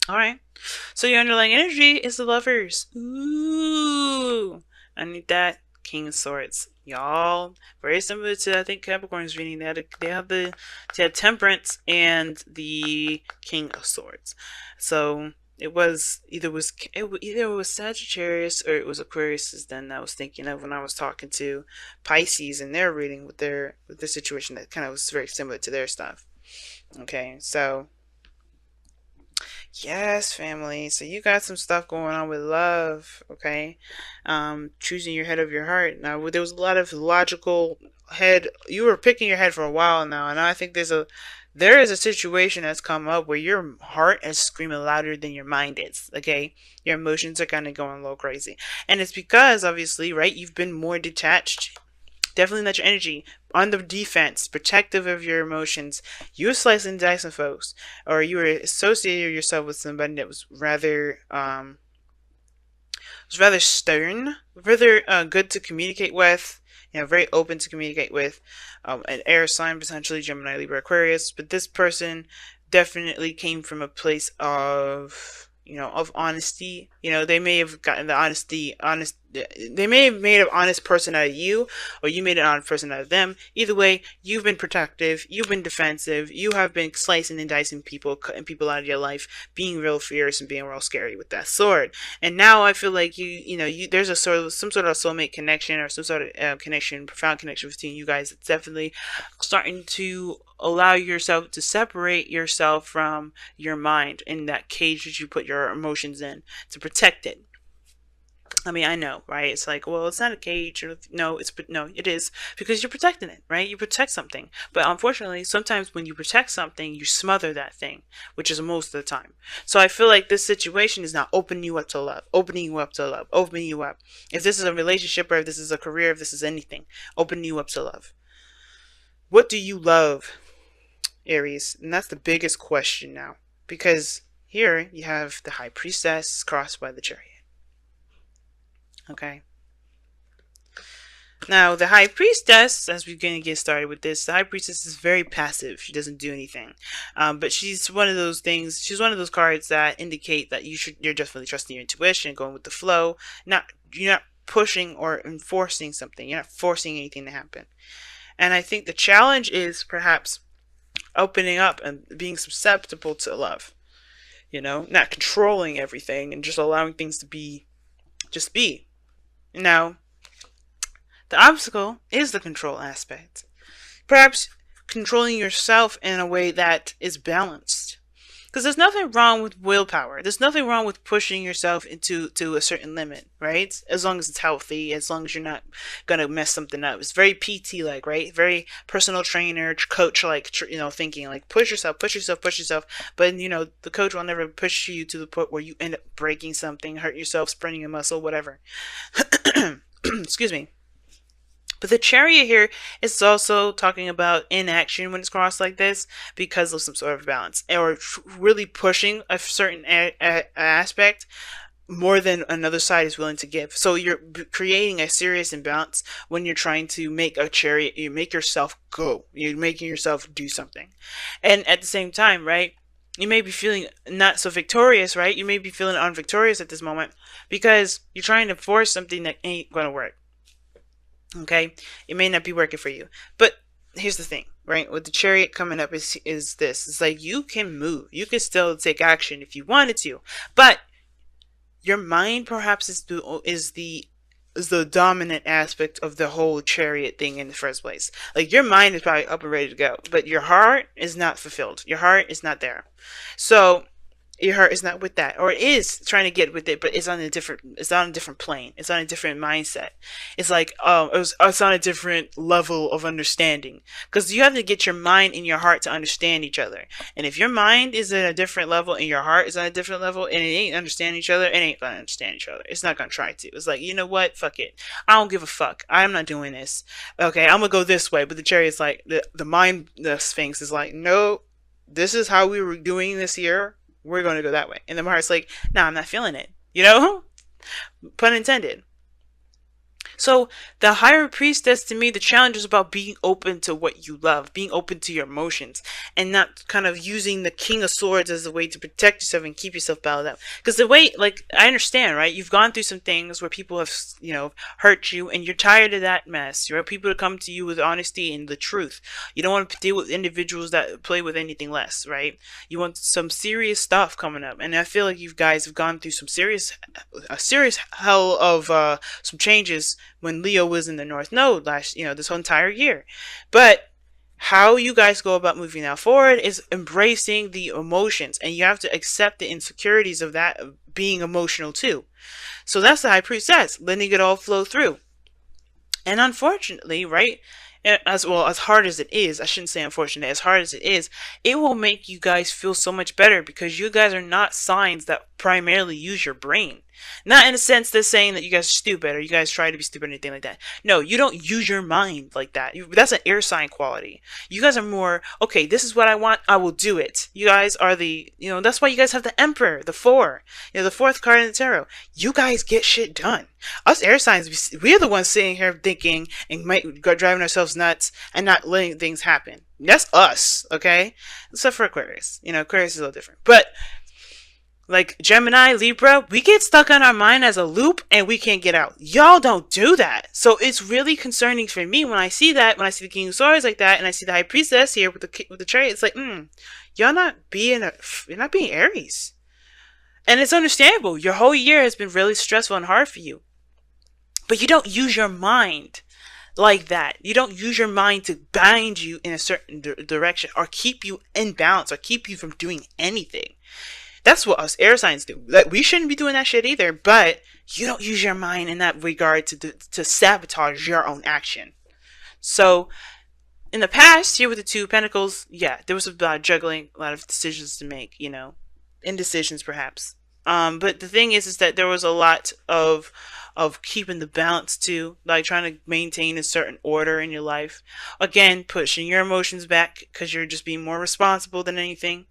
All right. So your underlying energy is the lovers. Ooh. I need that. King of Swords. Y'all. Very similar to, I think, Capricorn's reading. They had Temperance and the King of Swords. So either it was Sagittarius or it was Aquarius. Is then I was thinking of when I was talking to Pisces and their reading with their situation that kind of was very similar to their stuff. Okay, so yes, family. So you got some stuff going on with love, okay? Choosing your head over your heart. Now, there was a lot of logical head. You were picking your head for a while now, and I think there is a situation that's come up where your heart is screaming louder than your mind is, okay? Your emotions are kind of going a little crazy. And it's because, obviously, right, you've been more detached. Definitely not your energy on the defense, protective of your emotions. You were slicing and dicing folks, or you were associating yourself with somebody that was rather stern, rather good to communicate with. You know, very open to communicate with. An air sign, potentially Gemini, Libra, Aquarius. But this person definitely came from a place of, of honesty. They may have gotten the honest. They may have made an honest person out of you, or you made an honest person out of them. Either way, you've been protective, you've been defensive, you have been slicing and dicing people, cutting people out of your life, being real fierce and being real scary with that sword. And now I feel like there's some sort of soulmate connection, or some sort of connection, profound connection between you guys. It's definitely starting to allow yourself to separate yourself from your mind in that cage that you put your emotions in to protect it. I mean, I know, right? It's like, well, it's not a cage. No, no, it is, because you're protecting it, right? You protect something, but unfortunately, sometimes when you protect something, you smother that thing, which is most of the time. So I feel like this situation is now opening you up to love, opening you up to love, opening you up. If this is a relationship, or if this is a career, if this is anything, opening you up to love. What do you love, Aries? And that's the biggest question now, because here you have the High Priestess crossed by the Chariot. Okay. Now, the High Priestess, as we're going to get started with this, the High Priestess is very passive. She doesn't do anything. But she's one of those things, she's one of those cards that indicate that you're definitely trusting your intuition, going with the flow. You're not pushing or enforcing something. You're not forcing anything to happen. And I think the challenge is perhaps opening up and being susceptible to love. Not controlling everything and just allowing things to just be. Now, the obstacle is the control aspect. Perhaps controlling yourself in a way that is balanced. Because there's nothing wrong with willpower. There's nothing wrong with pushing yourself to a certain limit, right? As long as it's healthy, as long as you're not going to mess something up. It's very PT like, right? Very personal trainer, coach like, thinking like push yourself, push yourself, push yourself. But, the coach will never push you to the point where you end up breaking something, hurt yourself, spraining a muscle, whatever. Excuse me. But the Chariot here is also talking about inaction when it's crossed like this, because of some sort of balance, or really pushing a certain aspect more than another side is willing to give. So you're creating a serious imbalance when you're trying to make a chariot. You make yourself go. You're making yourself do something. And at the same time, right, you may be feeling not so victorious, right? You may be feeling unvictorious at this moment because you're trying to force something that ain't going to work. Okay, it may not be working for you, but here's the thing, right? With the Chariot coming up is this: it's like you can move, you can still take action if you wanted to, but your mind perhaps is the dominant aspect of the whole Chariot thing in the first place. Like, your mind is probably up and ready to go, but your heart is not fulfilled. Your heart is not there. So your heart is not with that, or it is trying to get with it, but it's on a different plane. It's on a different mindset. It's like it's on a different level of understanding, because you have to get your mind and your heart to understand each other. And if your mind is at a different level and your heart is on a different level, and it ain't understanding each other, it ain't gonna understand each other. It's not gonna try to. It's like, you know what, fuck it, I don't give a fuck, I'm not doing this. Okay, I'm gonna go this way. But the Chariot's like, the Sphinx is like, no, this is how we were doing this here, we're going to go that way. And the heart's like, nah, I'm not feeling it. Pun intended. So the higher priestess, to me, the challenge is about being open to what you love, being open to your emotions, and not kind of using the King of Swords as a way to protect yourself and keep yourself bottled up. Because the way, like, I understand, right? You've gone through some things where people have, hurt you, and you're tired of that mess. You want people to come to you with honesty and the truth. You don't want to deal with individuals that play with anything less, right? You want some serious stuff coming up, and I feel like you guys have gone through a serious hell of some changes when Leo was in the North Node this whole entire year. But how you guys go about moving now forward is embracing the emotions, and you have to accept the insecurities of that being emotional too. So that's the high priestess, letting it all flow through. And unfortunately, right, as well, as hard as it is, I shouldn't say unfortunate, as hard as it is, it will make you guys feel so much better because you guys are not signs that primarily use your brain. Not in a sense that's saying that you guys are stupid or you guys try to be stupid or anything like that. No, you don't use your mind like that. That's an air sign quality. You guys are more, okay, this is what I want, I will do it. You guys are that's why you guys have the Emperor, the Four, the fourth card in the tarot. You guys get shit done. Us air signs, we are the ones sitting here thinking and driving ourselves nuts and not letting things happen. That's us, okay? Except for Aquarius. Aquarius is a little different. But like Gemini, Libra, we get stuck on our mind as a loop and we can't get out. Y'all don't do that. So it's really concerning for me when I see that, when I see the King of Swords like that, and I see the High Priestess here with the chariot. It's like, you're not being Aries. And it's understandable. Your whole year has been really stressful and hard for you. But you don't use your mind like that. You don't use your mind to bind you in a certain direction or keep you in balance or keep you from doing anything. That's what us air signs do. Like, we shouldn't be doing that shit either, but you don't use your mind in that regard to sabotage your own action. So, in the past, here with the Two of Pentacles, yeah, there was a lot of juggling, a lot of decisions to make, indecisions perhaps. But the thing is that there was a lot of keeping the balance too, like trying to maintain a certain order in your life. Again, pushing your emotions back because you're just being more responsible than anything.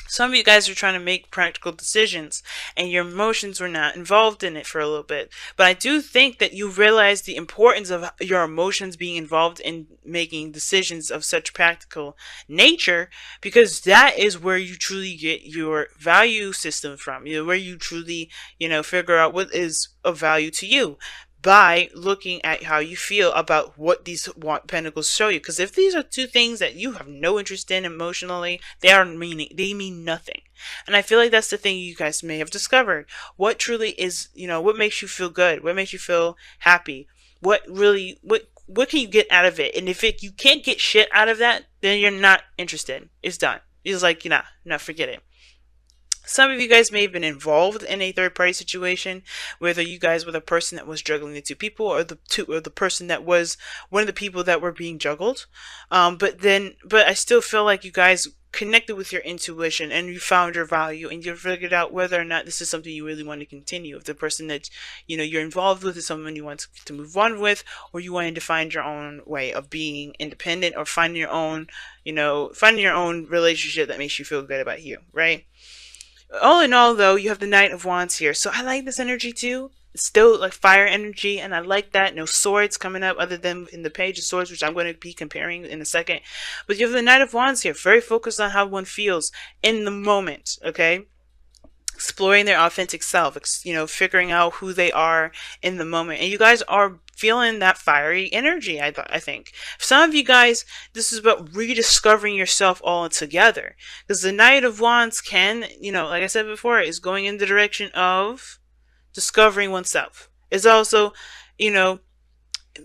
Some of you guys are trying to make practical decisions and your emotions were not involved in it for a little bit. But I do think that you realize the importance of your emotions being involved in making decisions of such practical nature, because that is where you truly get your value system from. Where you truly, figure out what is of value to you, by looking at how you feel about what these pentacles show you. Because if these are two things that you have no interest in emotionally, they mean nothing. And I feel like that's the thing you guys may have discovered. What truly is, what makes you feel good? What makes you feel happy? What can you get out of it? And if you can't get shit out of that, then you're not interested. It's done. It's like, no, forget it. Some of you guys may have been involved in a third-party situation, whether you guys were the person that was juggling the two people, or the person that was one of the people that were being juggled. But I still feel like you guys connected with your intuition and you found your value and you figured out whether or not this is something you really want to continue. If the person that you're involved with is someone you want to move on with, or you wanted to find your own way of being independent, or finding your own relationship that makes you feel good about you, right? All in all, though, you have the Knight of Wands here. So I like this energy, too. It's still like fire energy, and I like that. No swords coming up other than in the Page of Swords, which I'm going to be comparing in a second. But you have the Knight of Wands here. Very focused on how one feels in the moment, okay? Exploring their authentic self, figuring out who they are in the moment. And you guys are feeling that fiery energy, I think. For some of you guys, this is about rediscovering yourself all together. Because the Knight of Wands can, like I said before, is going in the direction of discovering oneself. It's also,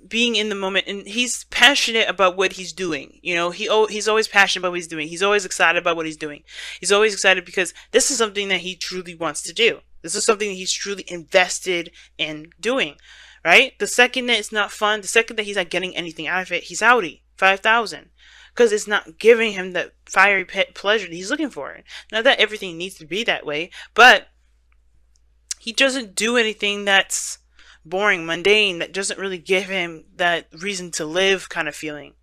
being in the moment, and he's passionate about what he's doing. He's always passionate about what he's doing. He's always excited about what he's doing. He's always excited because this is something that he truly wants to do. This is something that he's truly invested in doing, right? The second that it's not fun, the second that he's not getting anything out of it, he's outie. 5,000. Because it's not giving him the fiery pleasure that he's looking for. Not that everything needs to be that way, but he doesn't do anything that's boring, mundane, that doesn't really give him that reason to live kind of feeling.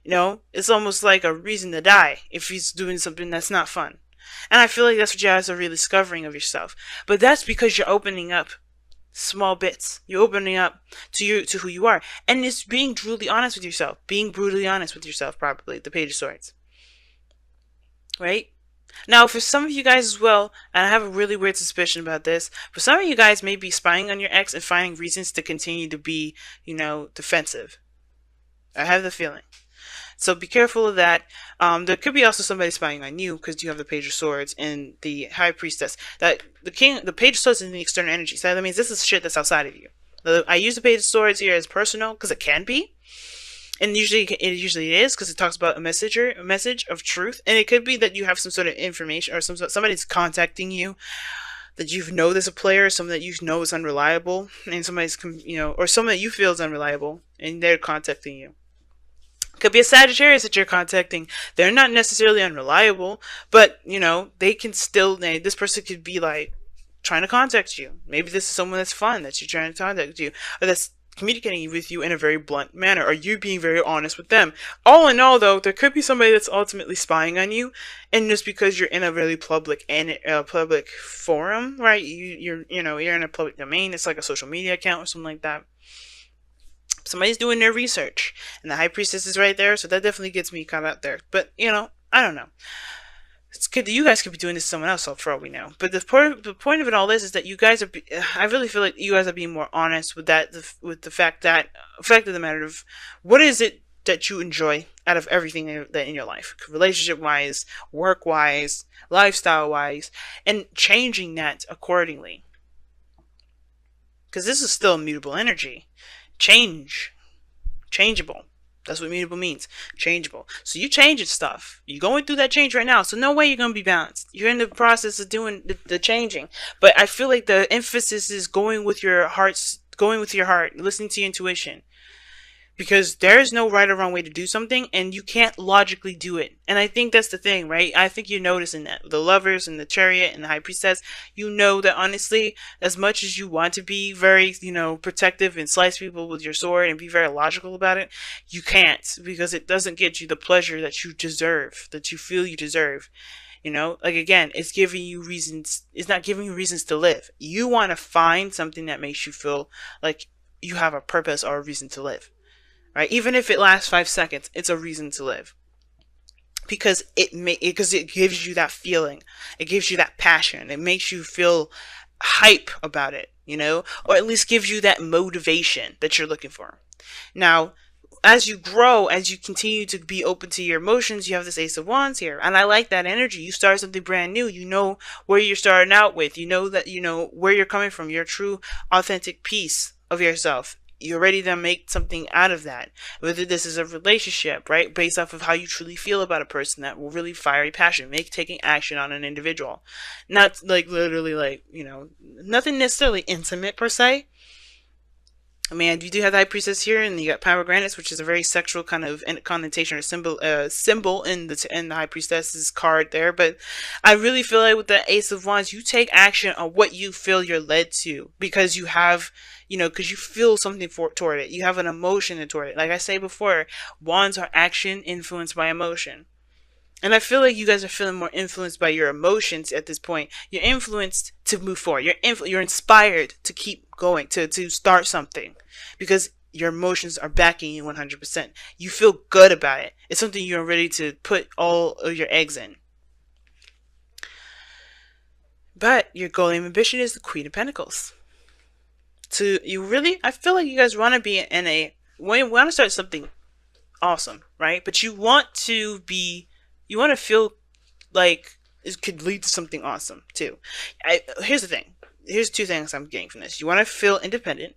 It's almost like a reason to die if he's doing something that's not fun. And I feel like that's what you guys are really discovering of yourself. But that's because you're opening up Small bits. You're opening up to who you are, and it's being brutally honest with yourself. Being brutally honest with yourself, probably the Page of Swords, right? Now, for some of you guys as well, and I have a really weird suspicion about this, for some of you guys may be spying on your ex and finding reasons to continue to be, defensive. I have the feeling. So be careful of that. There could be also somebody spying on you because you have the Page of Swords and the High Priestess. That the Page of Swords is the external energy. So that means this is shit that's outside of you. I use the Page of Swords here as personal because it can be, and usually it is because it talks about a message of truth, and it could be that you have some sort of information or somebody's contacting you that you know there's a player, someone that you know is unreliable, and somebody's or someone that you feel is unreliable, and they're contacting you. Could be a Sagittarius that you're contacting. They're not necessarily unreliable, but they can still. This person could be like trying to contact you. Maybe this is someone that's fun that you're trying to contact you, or that's communicating with you in a very blunt manner, or you being very honest with them. All in all, though, there could be somebody that's ultimately spying on you, and just because you're in a really public public forum, right? You're in a public domain. It's like a social media account or something like that. Somebody's doing their research, and the High Priestess is right there, so that definitely gets me caught out there. But I don't know. It's good that you guys could be doing this to someone else, for all we know. But the point of it all is that you guys are. I really feel like you guys are being more honest with that, with the fact of the matter of what is it that you enjoy out of everything that in your life, relationship wise, work wise, lifestyle wise, and changing that accordingly. Because this is still immutable energy. Changeable. That's what mutable means. Changeable. So you changing stuff. You're going through that change right now. So no way you're going to be balanced. You're in the process of doing the changing. But I feel like the emphasis is going with your heart, listening to your intuition. Because there is no right or wrong way to do something, and you can't logically do it. And I think that's the thing, right? I think you're noticing that. The Lovers and the Chariot and the High Priestess, you know that honestly, as much as you want to be very, protective and slice people with your sword and be very logical about it, you can't, because it doesn't get you the pleasure that you deserve, that you feel you deserve. Again, it's giving you reasons, it's not giving you reasons to live. You want to find something that makes you feel like you have a purpose or a reason to live. Right? Even if it lasts 5 seconds, it's a reason to live. Because it gives you that feeling. It gives you that passion. It makes you feel hype about it, or at least gives you that motivation that you're looking for. Now, as you grow, as you continue to be open to your emotions, you have this Ace of Wands here. And I like that energy. You start something brand new. You know where you're starting out with. You know that, where you're coming from. Your true, authentic piece of yourself. You're ready to make something out of that. Whether this is a relationship, right? Based off of how you truly feel about a person, that will really fiery passion. Taking action on an individual. Not like literally nothing necessarily intimate per se. I mean, you do have the High Priestess here, and you got Pomegranates, which is a very sexual kind of connotation or symbol in the High Priestess's card there. But I really feel like with the Ace of Wands, you take action on what you feel you're led to, because you have, because you feel something toward it. You have an emotion toward it. Like I say before, Wands are action influenced by emotion. And I feel like you guys are feeling more influenced by your emotions at this point. You're influenced to move forward. You're inspired to keep going, to start something, because your emotions are backing you 100%. You feel good about it. It's something you're ready to put all of your eggs in. But your goal and ambition is the Queen of Pentacles. I feel like you guys want to be want to start something awesome, right? But you want to feel like it could lead to something awesome too. Here's the thing. Here's 2 things I'm getting from this. You want to feel independent,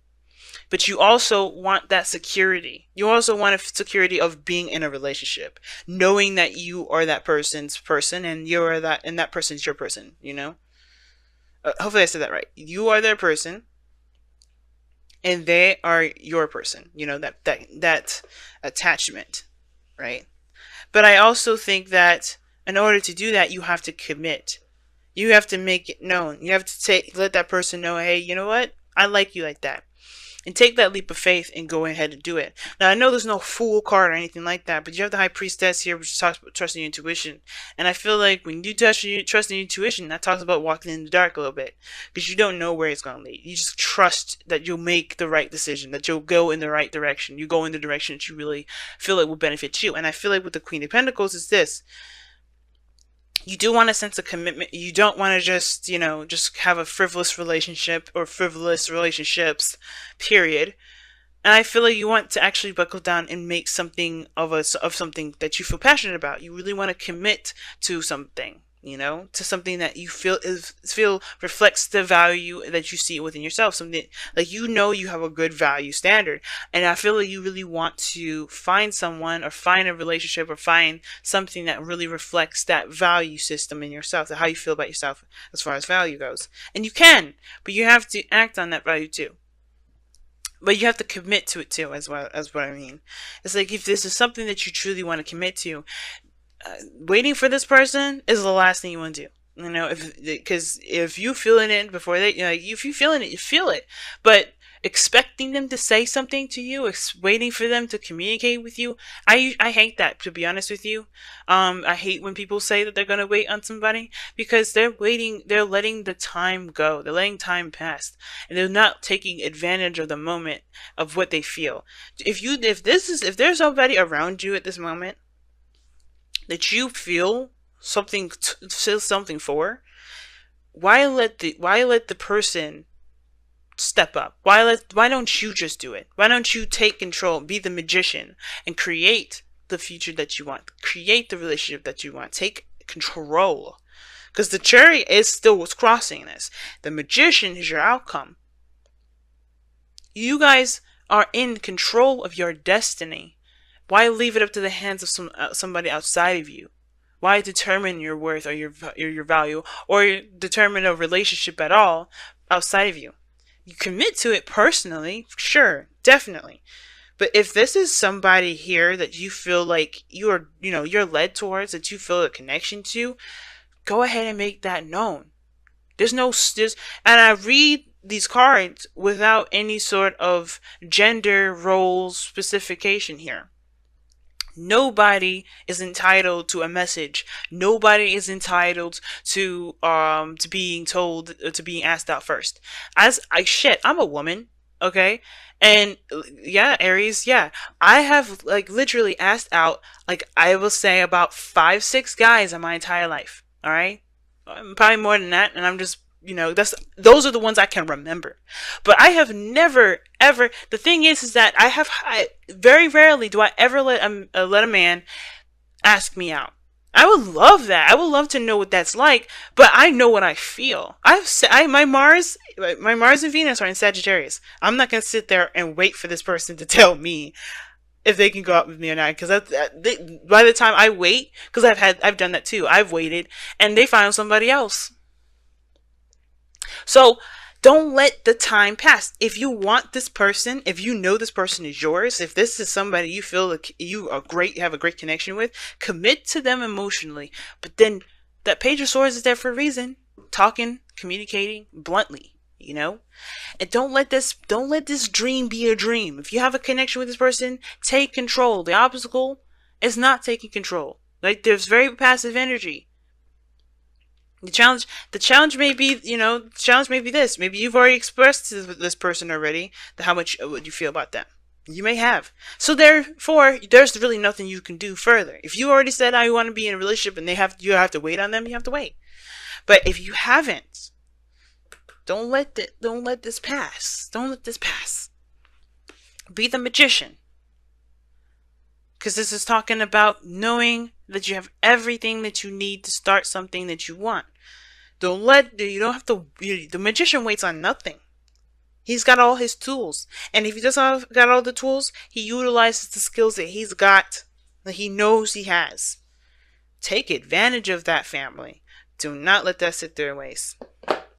but you also want that security. You also want a security of being in a relationship, knowing that you are that person's person, and that person's your person. Hopefully I said that right. You are their person, and they are your person. That attachment, right? But I also think that in order to do that, you have to commit. You have to make it known. You have to let that person know, hey, you know what? I like you like that. and take that leap of faith and go ahead and do it. Now, I know there's no fool card or anything like that, but you have the High Priestess here, which talks about trusting your intuition. And I feel like when you trust your intuition, that talks about walking in the dark a little bit, because you don't know where it's going to lead. You just trust that you'll make the right decision, that you'll go in the right direction. You go in the direction that you really feel like will benefit you. And I feel like with the Queen of Pentacles is this: you do want a sense of commitment. You don't want to just, just have a frivolous relationship or frivolous relationships, period. And I feel like you want to actually buckle down and make something of something that you feel passionate about. You really want to commit to something, to something that you feel reflects the value that you see within yourself. Something like, you have a good value standard. And I feel like you really want to find someone or find a relationship or find something that really reflects that value system in yourself, how you feel about yourself as far as value goes. And you can, but you have to act on that value too. But you have to commit to it too, as well as what I mean. It's like, if this is something that you truly want to commit to, waiting for this person is the last thing you want to do. Because if you feeling it before they, if you feeling it, you feel it. But expecting them to say something to you, waiting for them to communicate with you, I hate that, to be honest with you. I hate when people say that they're gonna wait on somebody, because they're letting the time go, they're letting time pass, and they're not taking advantage of the moment of what they feel. If there's somebody around you at this moment that you feel something for, why let the person step up? Why don't you just do it? Why don't you take control, be the magician, and create the future that you want, create the relationship that you want, take control? Because the cherry is still what's crossing this. The magician is your outcome. You guys are in control of your destiny. Why leave it up to the hands of somebody outside of you? Why determine your worth or your value, or determine a relationship at all outside of you? You commit to it personally, sure, definitely. But if this is somebody here that you feel like you're led towards, that you feel a connection to, go ahead and make that known. And I read these cards without any sort of gender roles specification here. Nobody is entitled to a message. Nobody is entitled to being told, to being asked out first. I'm a woman, okay? And yeah, Aries, yeah. I have literally asked out, I will say, about 5-6 guys in my entire life. All right? Probably more than that, and I'm just, those are the ones I can remember. But I have never, ever, the thing is that I very rarely do I ever let a man ask me out. I would love that. I would love to know what that's like, but I know what I feel. My Mars and Venus are in Sagittarius. I'm not going to sit there and wait for this person to tell me if they can go out with me or not, because by the time I wait, because I've done that too. I've waited and they found somebody else. So don't let the time pass. If you want this person, if you know this person is yours, if this is somebody you feel like you have a great connection with, commit to them emotionally. But then that Page of Swords is there for a reason. Talking, communicating bluntly, and don't let this dream be a dream. If you have a connection with this person, take control. The obstacle is not taking control. There's very passive energy. The challenge may be, this. Maybe you've already expressed to this person already how much what you feel about them. You may have. So therefore, there's really nothing you can do further. If you already said I want to be in a relationship and you have to wait on them, you have to wait. But if you haven't, don't let this pass. Don't let this pass. Be the magician. Because this is talking about knowing that you have everything that you need to start something that you want. The magician waits on nothing. He's got all his tools. And if he doesn't got all the tools, he utilizes the skills that he's got, that he knows he has. Take advantage of that, family. Do not let that sit there and waste.